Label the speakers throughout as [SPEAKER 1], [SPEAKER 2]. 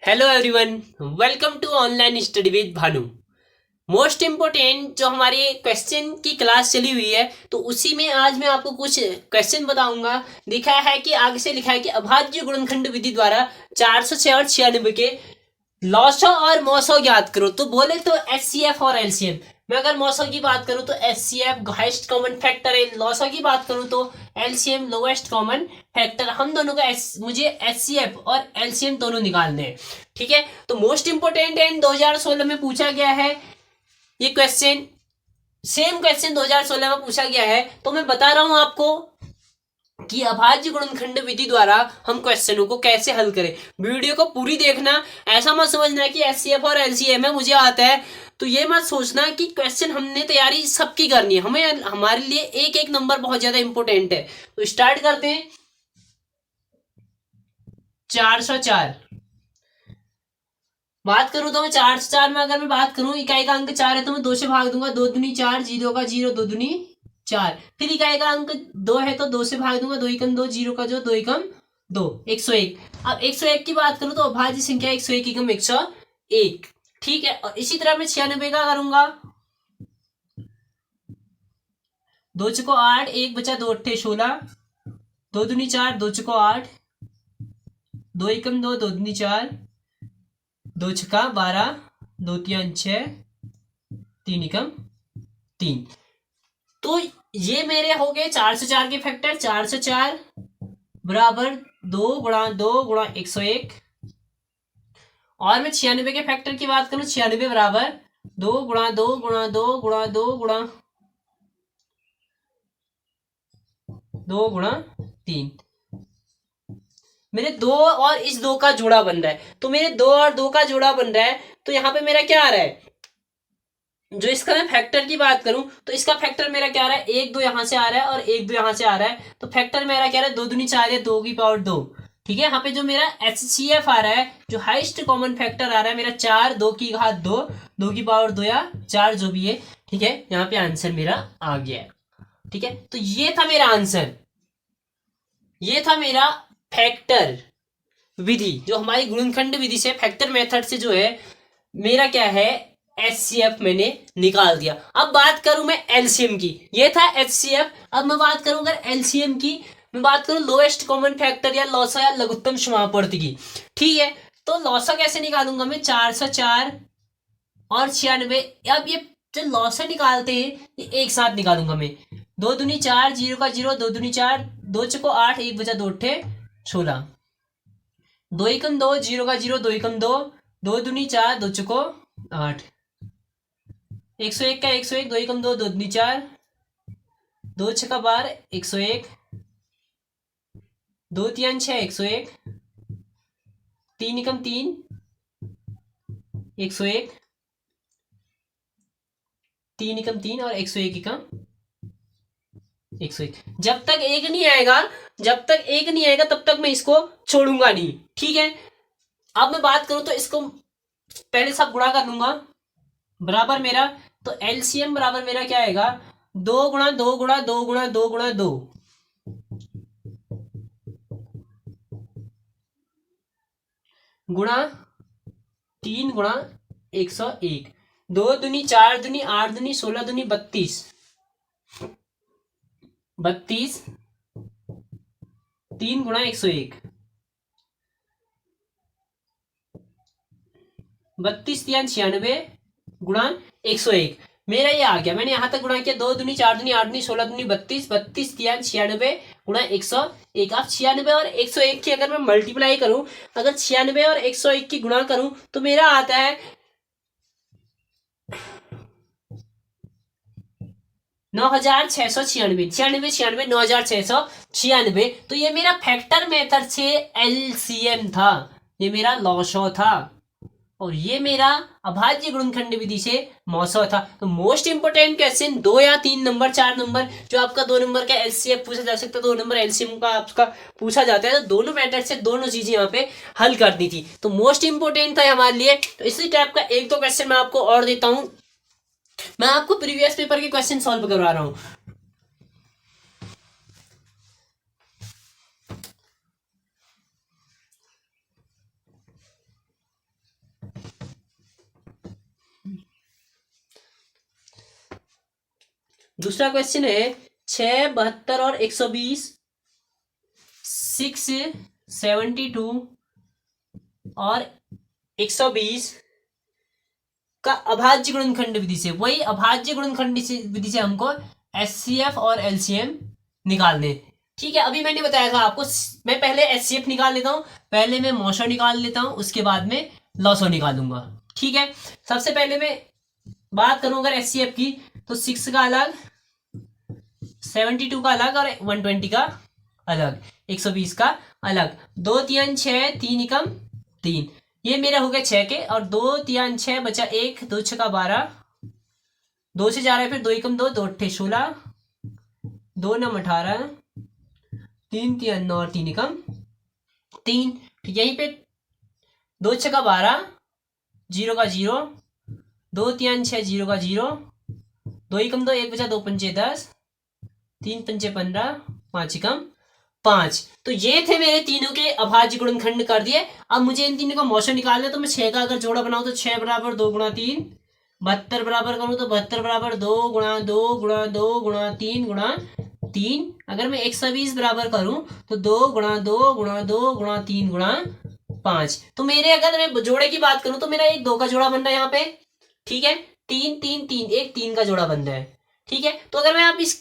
[SPEAKER 1] Hello everyone, welcome to online study with Bhanu. Most important जो हमारी question की class चली हुई है, तो उसी में आज मैं आपको कुछ क्वेश्चन बताऊंगा। लिखा है कि आगे से लिखा है कि अभाज्य गुणनखंड विधि द्वारा 406 और 96 के लॉसो और मोसो ज्ञात करो। तो बोले तो एचसीएफ और एलसीएम। मैं अगर मोसो की बात करूं तो एचसीएफ हाईएस्ट कॉमन फैक्टर है, लॉसो की बात करूं तो एलसीएम लोवेस्ट कॉमन फैक्टर। हम दोनों का मुझे एचसीएफ और एलसीएम दोनों निकालने हैं। ठीक है, तो मोस्ट इंपोर्टेंट है, 2016 में पूछा गया है ये क्वेश्चन। सेम क्वेश्चन 2016 में पूछा गया है, तो मैं बता रहा हूं आपको कि अभाज्य गुणनखंड विधि द्वारा हम क्वेश्चनों को कैसे हल करें। वीडियो को पूरी देखना, ऐसा मत समझना कि एचसीएफ और एलसीएम है मुझे आता है, तो ये मत सोचना कि क्वेश्चन हमने तैयारी सबकी करनी है। हमें हमारे लिए एक एक नंबर बहुत ज्यादा इंपॉर्टेंट है। तो स्टार्ट करते हैं। 404 बात करूं तो मैं 404 में अगर मैं बात करूं, इकाई का अंक 4 है तो मैं 2 से भाग दूंगा, 2 दूनी 4, जीरो का जीरो, 2 दूनी 4। फिर इकाई का अंक 2 है तो 2 से भाग दूंगा, 2 एकम 2, जीरो का जो, 2 एकम 2, 101। अब 101 की बात करूं तो अभाज्य संख्या 101 एकम 101। ठीक है, और इसी तरह मैं 96 का करूंगा। 2 चुको 8, 1 बचा, 2 अट्ठे 16, 2 दूनी 4, 2 चुको 8, 2 एकम 2, 2 दूनी 4, 2 छक्का 12, 2 तियान 6, 3 एकम 3। तो ये मेरे हो गए 404 के फैक्टर। 404 बराबर 2 गुणा 101। और मैं 96 के फैक्टर की बात करूं, 96 बराबर 2 गुणा 2 गुणा 2 गुणा 2 गुणा 3। मेरे 2 और इस 2 का जोड़ा बन रहा है, तो मेरे 2 और 2 का जोड़ा बन रहा है, तो यहां पे मेरा क्या आ रहा है, जो इसका मैं फैक्टर की बात करूं तो इसका फैक्टर मेरा क्या आ रहा है, 1 2 यहां से आ रहा है और 1 2 यहां से आ रहा है, तो फैक्टर मेरा क्या आ रहा है, 2 दूनी 4 है, 2 की पावर 2। ठीक है, यहाँ पे जो मेरा एचसीएफ आ रहा है, जो हाईएस्ट कॉमन फैक्टर आ रहा है मेरा 4, 2 की घात 2, 2 की पावर 2 या 4 जो भी है। ठीक है, यहाँ पे आंसर मेरा आ गया है। ठीक है, तो ये था मेरा आंसर, ये था मेरा फैक्टर विधि, जो हमारी गुणनखंड विधि से, फैक्टर मेथड से जो है मेरा क्या है, एचसीएफ मैंने निकाल दिया। अब बात करूं मैं एलसीएम की, ये था एचसीएफ। अब मैं बात करूं अगर एलसीएम की, मैं बात करूं लोएस्ट कॉमन फैक्टर या लौसा या लघुत्तम समापवर्ती की। ठीक है, तो लौसा कैसे निकालूंगा मैं, 404 और 96। अब ये जो लौसा निकालते हैं ये एक साथ निकालूंगा मैं। 2 दूनी 4, जीरो का जीरो, 2 दूनी 4, 2 चको 8, 1 बचा 2 अट्ठे 16, 2 एकम 2, जीरो का जीरो, 2 एकम 2, 2 दूनी 4, 2 चको 8, 101 का 101, 2 एकम 2, 2 दूनी 4, 2 छक्का 12, 101, 2 तियान 6, 101, 3 एकम 3, 101, 3 एकम 3 और 101 एकम 101। जब तक एक नहीं आएगा, जब तक एक नहीं आएगा तब तक मैं इसको छोड़ूंगा नहीं। ठीक है, अब मैं बात करूं तो इसको पहले सब गुणा कर लूंगा, बराबर मेरा, तो एलसीएम बराबर मेरा क्या आएगा, 2 गुणा 2 गुणा 2 गुणा 2 गुणा 2 गुणा 3 गुणा 101। 2 दूनी 4 दूनी 8 दूनी 16 दूनी 32, 32, 3 गुणा 101, 32 तियान 96 गुणा 101। मेरा ये आ गया, मैंने यहां तक गुणा किया, 2 दूनी 4 दूनी 8 दूनी 16 दूनी 32, 32 तियान 96 गुणा 101। अब 96 और 101 की अगर मैं मल्टीप्लाई करूं, अगर 96 और 101 की गुणा करूं तो मेरा आता है 9696, 96 96 9696। तो ये मेरा फैक्टर मेथड से एलसीएम था, ये मेरा लॉसो था, और ये मेरा अभाज्य गुणनखंड विधि से मौसो था। तो मोस्ट इंपोर्टेंट क्वेश्चन 2 या 3 नंबर, 4 नंबर, जो आपका 2 नंबर का एलसीएम पूछा जा सकता है, 2 नंबर एलसीएम का आपका पूछा जाता है, तो दोनों मेथड से दोनों चीजें यहाँ पे हल करनी थी, तो मोस्ट इंपोर्टेंट था हमारे लिए। तो इसी टाइप का एक दो क्वेश्चन मैं आपको और देता हूं। मैं आपको प्रीवियस पेपर के क्वेश्चन सॉल्व करवा रहा हूं। दूसरा क्वेश्चन है 6, 72 और 120, 6, 72 और 120 का अभाज्य गुणनखंड विधि से, वही अभाज्य गुणनखंड विधि से हमको एचसीएफ और एलसीएम निकालने। ठीक है, अभी मैंने बताया था आपको, मैं पहले एचसीएफ निकाल लेता हूँ, पहले मैं मॉशर निकाल लेता हूँ, उसके बाद में लॉसो निकालूंगा। ठीक है, सबसे पहले मैं बात करूं अगर एचसीएफ की, तो 6 का अलग, 72 का अलग और 120 का अलग, 120 का अलग। 2 3 6, 3 एकम 3, ये मेरा हो गया 6 के, और 2 3 6 बचा 1, 2 6 का 12, 2 से जा रहा है, फिर 2 एकम 2, 2 अट्ठे 16, 2 9 18, 3 3 9 और 3 एकम 3। यहीं पे 2 6 का 12, 0 का 0, 2 3 6 0 का 0, 2 एकम 2, 1 बचा, 2 पंचे 10, 3 पंचे 15, 5 एकम 5। तो ये थे मेरे तीनों के अभाज्य गुणनखंड कर दिए। अब मुझे इन तीनों का मॉशर निकालना है, तो मैं 6 का अगर जोड़ा बनाऊं तो 6 बराबर 2 गुणा 3, 72 बराबर करूं तो 72 बराबर 2 गुणा 2 गुणा 2 गुणा 3 गुणा 3। अगर मैं 120 बराबर करूं तो 2 गुणा 2 गुणा 2 गुणा 3 गुणा 5। तो मेरे अगर मैं जोड़े की बात करूं तो मेरा एक 2 का जोड़ा बन रहा है यहाँ पे। ठीक है, 3 3 3, एक 3 का जोड़ा बन रहा है। ठीक है, तो अगर मैं आप इस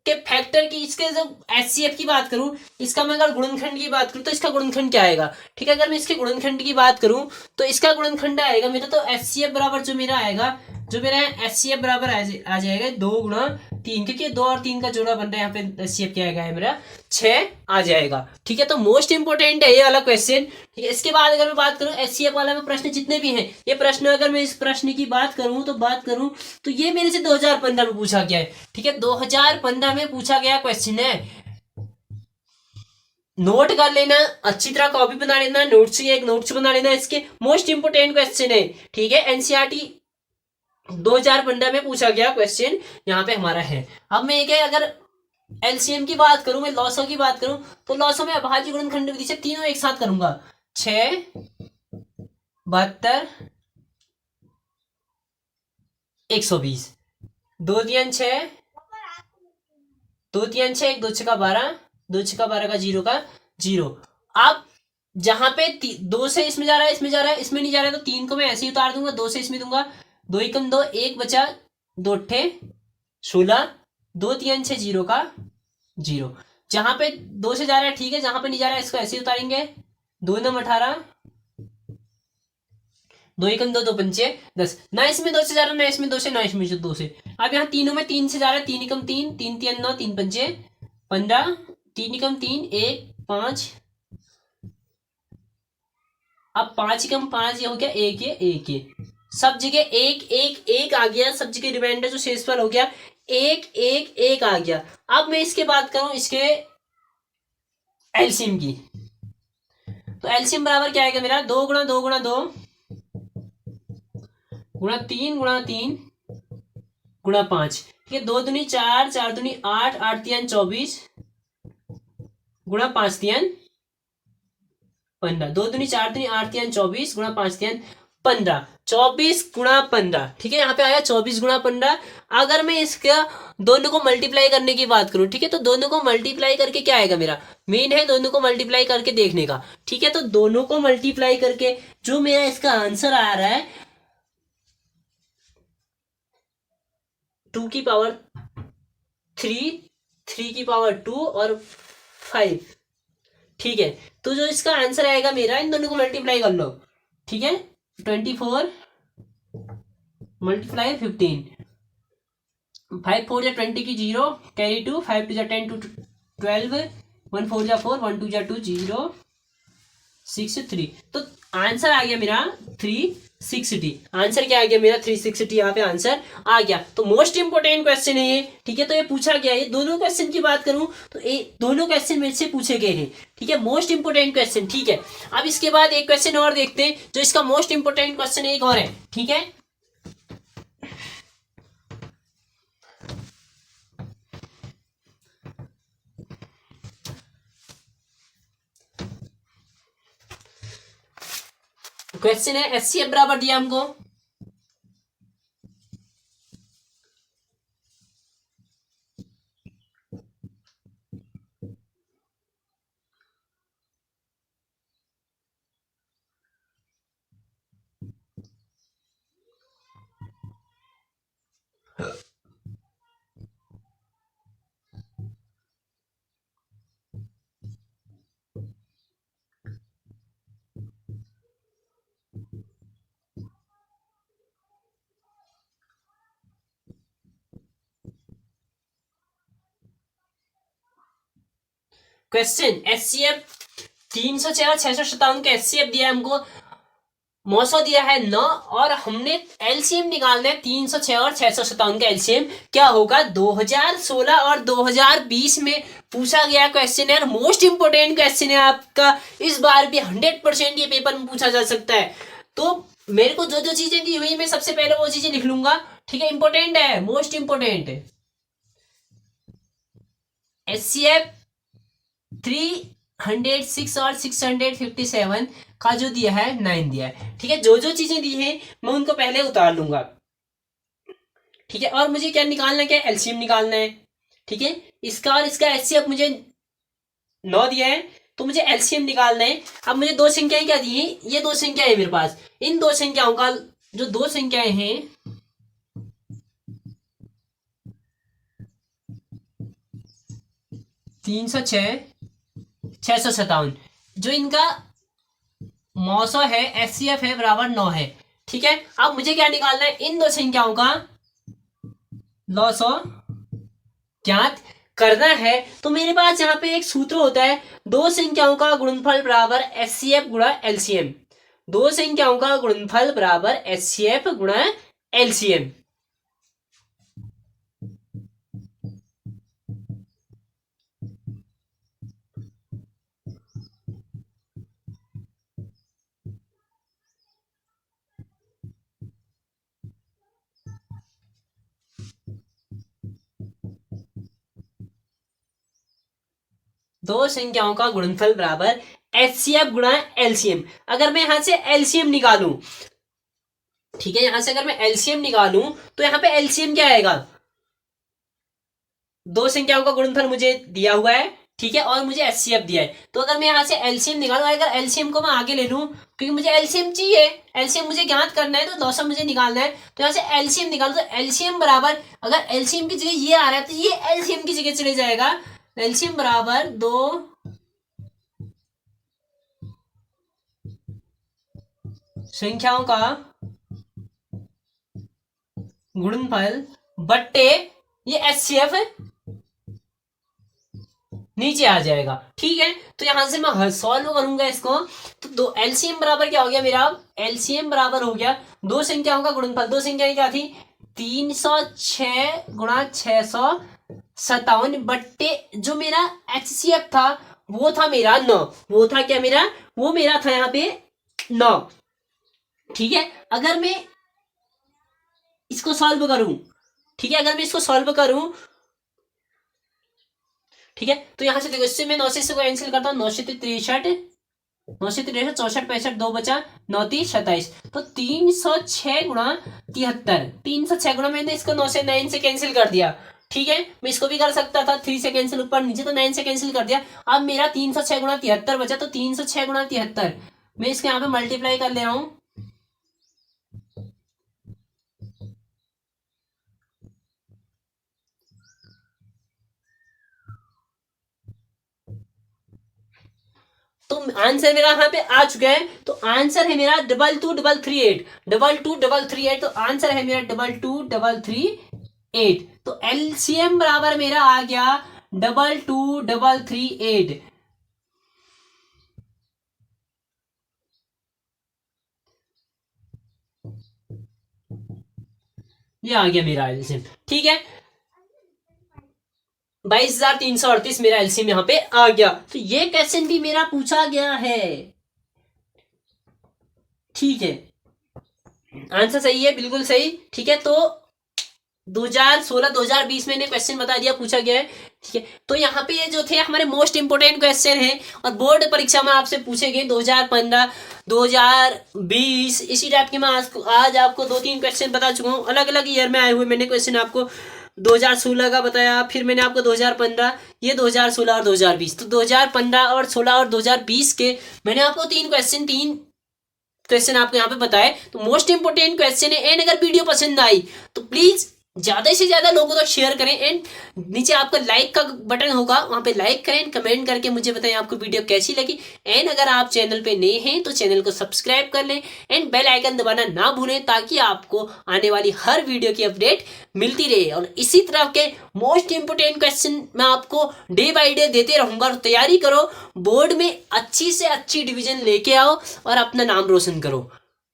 [SPEAKER 1] के फैक्टर की, इसके जो एचसीएफ की बात करूं, इसका मैं अगर गुणनखंड की बात करूं तो इसका गुणनखंड क्या आएगा। ठीक है, अगर मैं इसके गुणनखंड की बात करूं तो इसका गुणनखंड आएगा मेरा, तो एचसीएफ बराबर जो मेरा आएगा, जो मेरा एचसीएफ बराबर आ जाएगा 2 गुणा 3, क्योंकि 2 और 3 का जोड़ा बन रहा है, यहाँ पे एचसीएफ क्या आएगा मेरा 6 आ जाएगा। ठीक है, तो मोस्ट इंपोर्टेंट है ये वाला क्वेश्चन। ठीक है, इसके बाद अगर मैं बात करूं एचसीएफ वाला में प्रश्न जितने भी हैं, ये प्रश्न अगर मैं इस प्रश्न की बात करूं तो ये मेरे से 2015 में पूछा गया है। ठीक है, 2015 में पूछा गया क्वेश्चन है, नोट कर लेना, अच्छी तरह कॉपी बना लेना, नोट्स एक नोट्स बना लेना, इसके मोस्ट इंपोर्टेंट क्वेश्चन है। ठीक है, एनसीईआरटी 2015 में पूछा गया क्वेश्चन यहाँ पे हमारा है। अब मैं एक अगर एलसीएम की बात करूं, मैं लॉसो की बात करूं, तो लॉसो में अभाज्य गुणनखंड विधि से तीनों एक साथ करूंगा, 6, 72, 120, 2 3 6, 2 3 6, 1 2 6 का 12, 2 6 का 12 का 0 का 0। अब जहां पे 2 से इसमें जा रहा है, इसमें जा रहा है, इसमें नहीं जा रहा है, तो 3 को मैं ऐसे ही उतार दूंगा, 2 से इसमें दूंगा, 2 एकम 2, 1 बचा, 2 अट्ठे 16, 2 3 6 0 का 0। जहां पे 2 से जा रहा है ठीक है, जहां पे नहीं जा रहा है इसको ऐसे ही उतारेंगे, 2 9 18, 2 एकम 2, 2 पंचे 10, ना इसमें 2 से जा रहा है, ना इसमें 2 से, ना इसमें 2 से। अब यहाँ तीनों में 3 से जा रहा है, 3 एकम 3, 3 3 9, 3 पंचे 15, 3 एकम 3, 1 5, अब 5 एकम 5 ये हो गया 1 ये 1 ये, सब जगह 1 1 1 आ गया, सब जगह रिमाइंडर जो शेषफल हो गया 1 1 1 आ गया। अब मैं इसके बात करूं इसके एलसीएम की, तो एलसीएम बराबर क्या आएगा मेरा, 2 गुणा 2 गुणा 2 गुणा 3 गुणा 5। ठीक है, 2 दूनी 4, 4 दूनी 8, 8 3 24 गुणा 5 3 15, 2 दूनी 4 दूनी 8 3 24 गुणा 5 3 15, 24 गुणा 15। ठीक है, यहाँ पे आया 24 गुणा 15। अगर मैं इसका दोनों को मल्टीप्लाई करने की बात करूं, ठीक है, तो दोनों को मल्टीप्लाई करके क्या आएगा मेरा, मेन है दोनों को मल्टीप्लाई करके देखने का। ठीक है, तो दोनों को मल्टीप्लाई करके जो मेरा इसका आंसर आ रहा है 2 की पावर 3, 3 की पावर 2 और 5। ठीक है, तो जो इसका आंसर आएगा मेरा, इन दोनों को मल्टीप्लाई कर लो। ठीक है, 24 मल्टीप्लाई 15, 5 4 जा 20 की 0 कैरी 2, 5 2 जा 10 2 12, 1 4 जा 4, 1 2 जा 2 0 6 3। तो आंसर आ गया मेरा 360। आंसर क्या आ गया मेरा 360, यहाँ पे आंसर आ गया। तो मोस्ट इंपोर्टेंट क्वेश्चन है ये। ठीक है, तो ये पूछा गया है, दोनों क्वेश्चन की बात करूं तो ये दोनों क्वेश्चन मेरे से पूछे गए हैं। ठीक है, मोस्ट इंपोर्टेंट क्वेश्चन। ठीक है, अब इसके बाद एक क्वेश्चन और देखते हैं, जो इसका मोस्ट इंपोर्टेंट क्वेश्चन एक और है। ठीक है, क्वेश्चन है एचसीएफ बराबर दिया हमको क्वेश्चन HCF 306 और 657 का HCF दिया है हमको, मौसो दिया है 9 और हमने एलसीएम निकालना है 306 और 657 का एलसीएम क्या होगा। 2016 और 2020 में पूछा गया क्वेश्चन है और मोस्ट इंपोर्टेंट क्वेश्चन है आपका, इस बार भी 100% ये पेपर में पूछा जा सकता है। तो मेरे को जो जो चीजें दी हुई मैं सबसे पहले वो चीजें लिख लूंगा, ठीक है, इंपोर्टेंट है, मोस्ट इंपोर्टेंट। HCF 306 और 657 का जो दिया है 9 दिया है, ठीक है। जो जो चीजें दी है मैं उनको पहले उतार लूंगा, ठीक है। और मुझे क्या निकालना है, क्या एलसीएम निकालना है, ठीक है। इसका और इसका HCF मुझे 9 दिया है तो मुझे एलसीएम निकालना है। अब मुझे दो संख्याएं क्या दी है, ये दो संख्याएं है मेरे पास, इन दो संख्याओं का जो दो संख्याएं हैं 306 657, जो इनका मौसो है HCF है बराबर 9 है, ठीक है। अब मुझे क्या निकालना है, इन दो संख्याओं का लॉसो ज्ञात करना है। तो मेरे पास यहाँ पे एक सूत्र होता है, दो संख्याओं का गुणनफल बराबर HCF गुणा LCM, दो संख्याओं का गुणनफल बराबर HCF गुणा LCM। दो संख्याओं का गुणनफल बराबर HCF गुणा LCM। अगर मैं यहां से LCM निकालूं, ठीक है, यहां से अगर मैं LCM निकालूं तो यहां पे LCM क्या आएगा, दो संख्याओं का गुणनफल मुझे दिया हुआ है, ठीक है, और मुझे HCF दिया है। तो अगर मैं यहां से LCM निकालूं, अगर LCM को मैं आगे ले लूं क्योंकि मुझे LCM चाहिए, LCM मुझे ज्ञात करना है, तो लॉसम मुझे निकालना है, तो यहां से LCM निकालो तो LCM बराबर, अगर LCM की जगह ये आ रहा है तो ये LCM की जगह चले जाएगा। LCM बराबर दो संख्याओं का गुणनफल बट्टे ये HCF नीचे आ जाएगा, ठीक है। तो यहां से मैं सॉल्व करूंगा इसको, तो दो LCM बराबर क्या हो गया मेरा, LCM बराबर हो गया दो संख्याओं का गुणनफल, दो संख्याएं क्या थी 306 गुणा 657 बट्टे जो मेरा HCF था वो था मेरा 9, वो था क्या मेरा, वो मेरा था यहाँ पे 9, ठीक है। अगर मैं इसको सॉल्व करूं, ठीक है, अगर मैं इसको सॉल्व करूं, ठीक है, तो यहां से देखो, इससे मैं 9 से इसको कैंसिल करता हूं, 9 से 63 64 65 2 बचा 9 3 27, तो 306 गुणा 73, 306 गुणा, मैंने इसको 9 से 9 से कैंसिल कर दिया, ठीक है। मैं इसको भी कर सकता था 3 से कैंसिल ऊपर नीचे, तो 9 से कैंसिल कर दिया। अब मेरा 306 गुणा 73 बचा, तो 306 गुणा 73 मैं इसके यहाँ पे मल्टीप्लाई कर ले रहा हूं, तो आंसर मेरा यहाँ पे आ चुका है। तो आंसर है मेरा 22338, 22338, तो आंसर है मेरा 22338। तो एलसीएम बराबर मेरा आ गया 22338। ये आ गया मेरा एलसीएम, ठीक है, 22,338 मेरा एलसीएम यहां पे आ गया। तो ये क्वेश्चन भी मेरा पूछा गया है, ठीक है, आंसर सही है, बिल्कुल सही, ठीक है। तो 2016 2020 में क्वेश्चन बता दिया, पूछा गया है, ठीक है। तो यहाँ पे ये जो थे हमारे मोस्ट इंपोर्टेंट क्वेश्चन हैं और बोर्ड परीक्षा में आपसे पूछे गए 2015 2020 इसी टाइप के। मैं आज आपको 2-3 क्वेश्चन बता चुका हूँ, अलग अलग ईयर में आए हुए मैंने क्वेश्चन आपको 2016 का बताया, फिर मैंने आपको 2015, ये 2016 और 2020, तो 2015 और 16 और 2020 के मैंने आपको 3 क्वेश्चन आपको यहाँ पे बताए। तो मोस्ट इंपोर्टेंट क्वेश्चन है, एंड अगर वीडियो पसंद आई तो प्लीज ज्यादा से ज्यादा लोगों तक शेयर करें एंड नीचे आपका लाइक का बटन होगा, वहां पे लाइक करें, कमेंट करके मुझे बताएं आपको वीडियो कैसी लगी। एंड अगर आप चैनल पे नए हैं तो चैनल को सब्सक्राइब कर लें एंड बेल आइकन दबाना ना भूलें, ताकि आपको आने वाली हर वीडियो की अपडेट मिलती रहे। और इसी तरह के मोस्ट इंपोर्टेंट क्वेश्चन मैं आपको डे बाई डे देते रहूंगा। और तैयारी करो, बोर्ड में अच्छी से अच्छी डिवीजन लेके आओ और अपना नाम रोशन करो।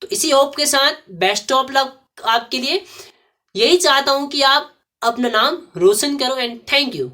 [SPEAKER 1] तो इसी होप के साथ बेस्ट ऑफ लक आपके लिए। यही चाहता हूं कि आप अपना नाम रोशन करो एंड थैंक यू।